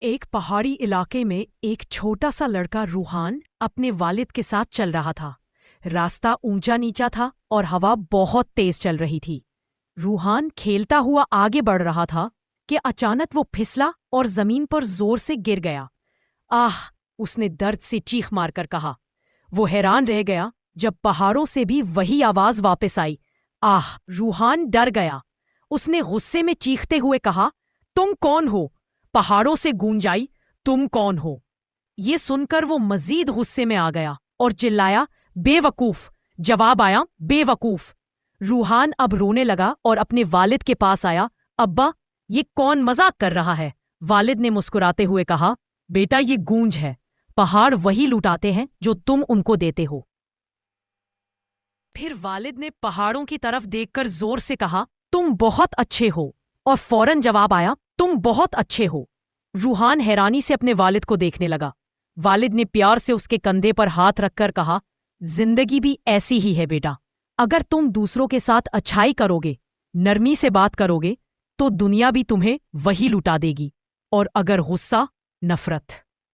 ایک پہاڑی علاقے میں ایک چھوٹا سا لڑکا روحان اپنے والد کے ساتھ چل رہا تھا۔ راستہ اونچا نیچا تھا اور ہوا بہت تیز چل رہی تھی۔ روحان کھیلتا ہوا آگے بڑھ رہا تھا کہ اچانک وہ پھسلا اور زمین پر زور سے گر گیا۔ آہ! اس نے درد سے چیخ مار کر کہا۔ وہ حیران رہ گیا جب پہاڑوں سے بھی وہی آواز واپس آئی۔ آہ! روحان ڈر گیا۔ اس نے غصے میں چیختے ہوئے کہا، تم کون ہو؟ پہاڑوں سے گونج آئی، تم کون ہو؟ یہ سن کر وہ مزید غصے میں آ گیا اور چلایا، بے وقوف! جواب آیا، بے وقوف! روحان اب رونے لگا اور اپنے والد کے پاس آیا۔ ابا، یہ کون مذاق کر رہا ہے؟ والد نے مسکراتے ہوئے کہا، بیٹا یہ گونج ہے۔ پہاڑ وہی لوٹاتے ہیں جو تم ان کو دیتے ہو۔ پھر والد نے پہاڑوں کی طرف دیکھ کر زور سے کہا، تم بہت اچھے ہو، اور فوراً جواب آیا، تم بہت اچھے ہو۔ روحان حیرانی سے اپنے والد کو دیکھنے لگا۔ والد نے پیار سے اس کے کندھے پر ہاتھ رکھ کر کہا، زندگی بھی ایسی ہی ہے بیٹا۔ اگر تم دوسروں کے ساتھ اچھائی کرو گے، نرمی سے بات کرو گے، تو دنیا بھی تمہیں وہی لٹا دے گی، اور اگر غصہ، نفرت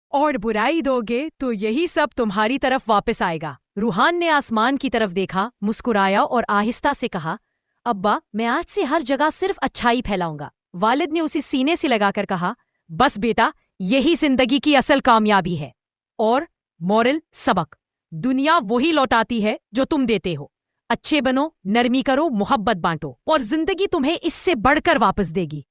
اور برائی دو گے تو یہی سب تمہاری طرف واپس آئے گا۔ روحان نے آسمان کی طرف دیکھا، مسکرایا اور آہستہ سے کہا، ابا، میں آج سے ہر جگہ صرف اچھائی پھیلاؤں گا۔ والد نے اسے سینے سے لگا کر کہا، بس بیٹا، یہی زندگی کی اصل کامیابی ہے۔ اور مورل سبق، دنیا وہی لوٹاتی ہے جو تم دیتے ہو۔ اچھے بنو، نرمی کرو، محبت بانٹو، اور زندگی تمہیں اس سے بڑھ کر واپس دے گی۔